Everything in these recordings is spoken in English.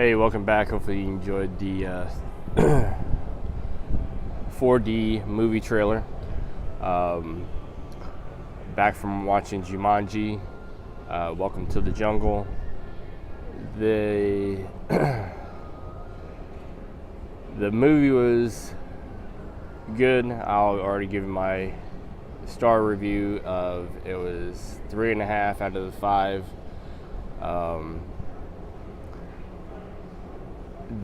Hey, welcome back. Hopefully you enjoyed the 4D movie trailer. Back from watching Jumanji. Welcome to the jungle. The the movie was good. I'll already give my star review of it was 3.5 out of the 5.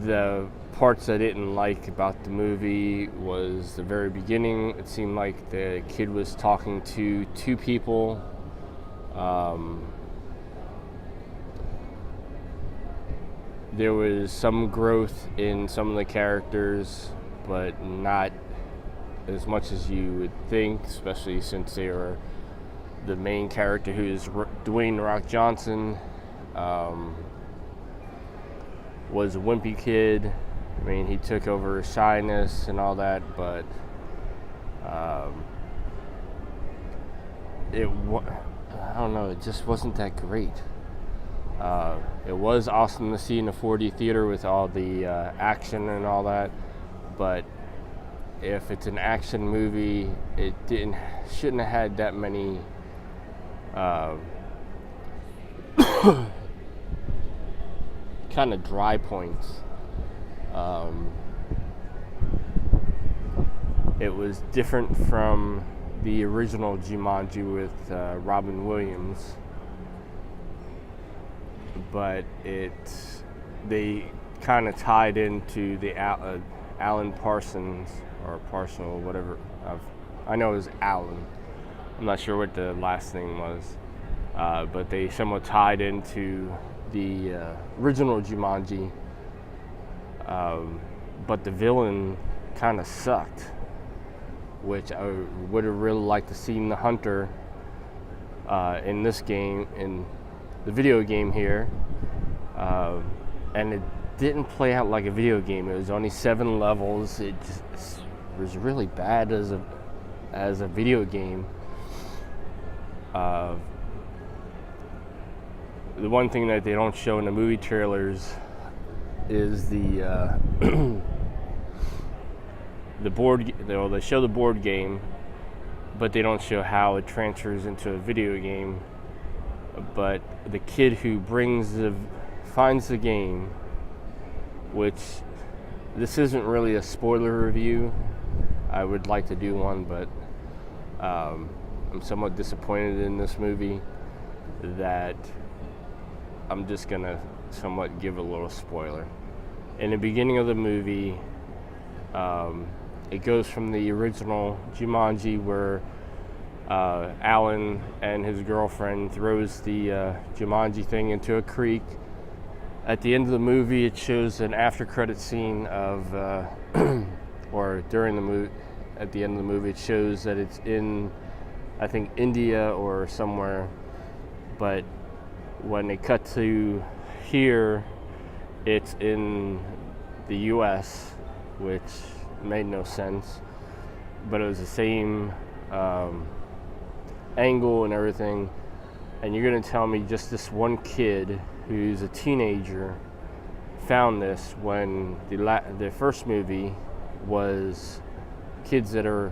The parts I didn't like about the movie was the very beginning. It seemed like the kid was talking to two people. There was some growth in some of the characters, but not as much as you would think, especially since they were the main character, who is Dwayne "Rock" Johnson. Was a wimpy kid. I mean, he took over shyness and all that, but I don't know, it just wasn't that great. It was awesome to see in a 4D theater with all the action and all that, but if it's an action movie, it shouldn't have had that many kind of dry points. It was different from the original Jumanji with Robin Williams, but they kind of tied into the Alan Parsons or Parcel, whatever. I know it was Alan. I'm not sure what the last name was, but they somewhat tied into the original Jumanji, but the villain kind of sucked, which I would have really liked to see the hunter in this game, in the video game here, and it didn't play out like a video game. It was only 7 levels. It just was really bad as a video game. The one thing that they don't show in the movie trailers is the board. They show the board game, but they don't show how it transfers into a video game. But the kid who finds the game, which this isn't really a spoiler review. I would like to do one, but I'm somewhat disappointed in this movie that I'm just gonna somewhat give a little spoiler. In the beginning of the movie, it goes from the original Jumanji, where Alan and his girlfriend throws the Jumanji thing into a creek. At the end of the movie, it shows an after-credit scene of, or during the movie, at the end of the movie, it shows that it's in, I think, India or somewhere, but when they cut to here, it's in the US, which made no sense, but it was the same angle and everything. And you're gonna tell me just this one kid who's a teenager found this, when the first movie was kids that are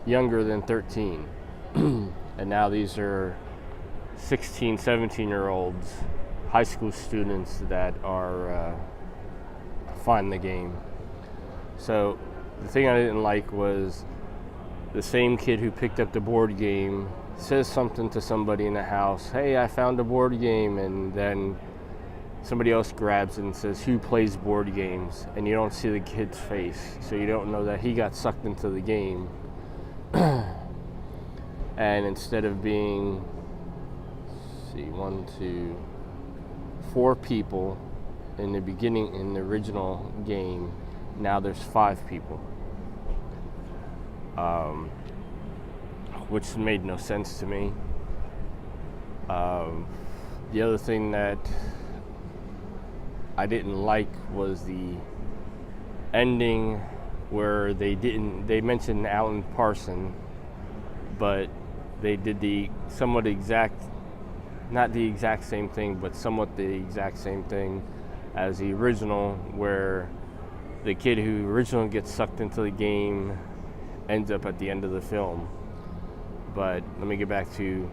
younger than 13 and now these are 16, 17-year-olds, high school students that are finding the game. So the thing I didn't like was the same kid who picked up the board game says something to somebody in the house, "Hey, I found a board game," and then somebody else grabs it and says, "Who plays board games?" And you don't see the kid's face, so you don't know that he got sucked into the game. And instead of being 4 people in the beginning in the original game, now there's 5 people, which made no sense to me. The other thing that I didn't like was the ending, where they mentioned Alan Parsons, but they did the somewhat exact not the exact same thing, but somewhat the exact same thing as the original, where the kid who originally gets sucked into the game ends up at the end of the film. But let me get back to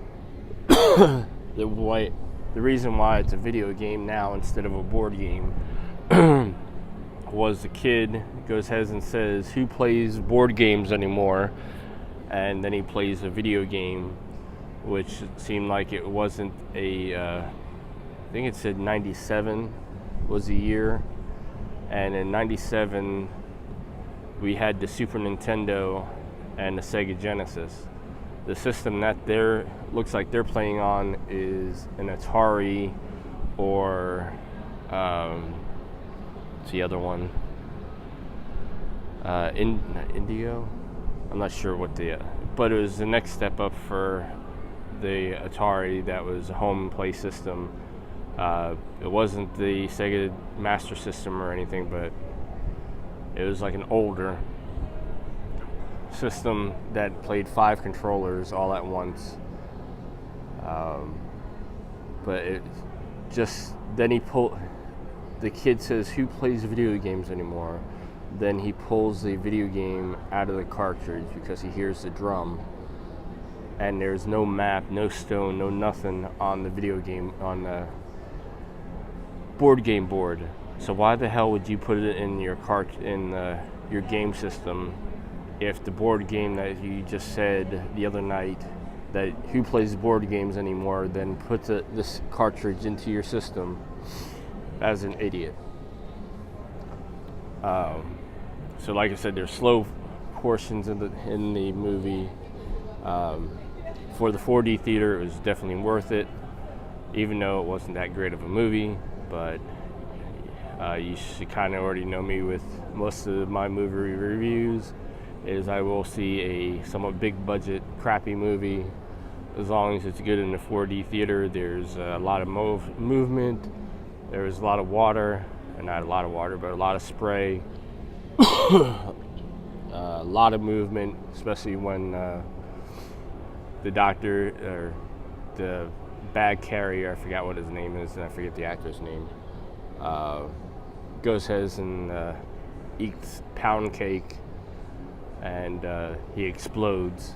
the reason why it's a video game now instead of a board game was the kid goes ahead and says, "Who plays board games anymore?" And then he plays a video game, which seemed like it wasn't I think it said 97 was the year. And in 97, we had the Super Nintendo and the Sega Genesis. The system that looks like they're playing on is an Atari or what's the other one? Indio? I'm not sure what but it was the next step up for the Atari. That was a home play system. It wasn't the Sega Master System or anything, but it was like an older system that played 5 controllers all at once. But it just, then the kid says, "Who plays video games anymore?" Then he pulls the video game out of the cartridge because he hears the drum. And there's no map, no stone, no nothing on the video game, on the board game board. So why the hell would you put it in your your game system if the board game that you just said the other night, that who plays board games anymore, then puts this cartridge into your system as an idiot? So like I said, there's slow portions in the movie. For the 4D theater, it was definitely worth it, even though it wasn't that great of a movie. But you should kind of already know me with most of my movie reviews, is I will see a somewhat big budget, crappy movie. As long as it's good in the 4D theater, there's a lot of movement, there's a lot of water, and not a lot of water, but a lot of spray, a lot of movement, especially when the doctor, or the bag carrier, I forgot what his name is, and I forget the actor's name, goes ahead and eats pound cake, and he explodes,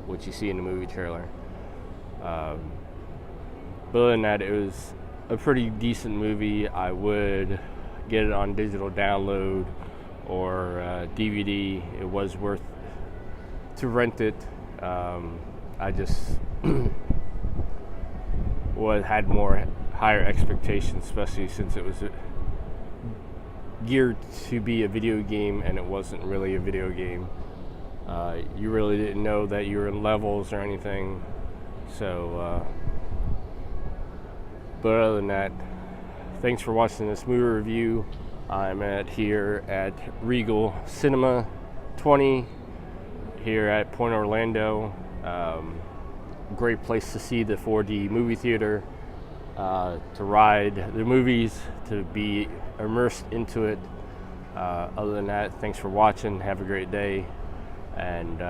which you see in the movie trailer. But other than that, it was a pretty decent movie. I would get it on digital download or DVD. It was worth to rent it. I just had higher expectations, especially since it was geared to be a video game, and it wasn't really a video game. You really didn't know that you were in levels or anything. So, but other than that, thanks for watching this movie review. I'm here at Regal Cinema 20 here at Point Orlando. Great place to see the 4D movie theater, to ride the movies, to be immersed into it. Other than that, thanks for watching. Have a great day, and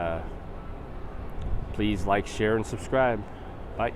please like, share, and subscribe. Bye.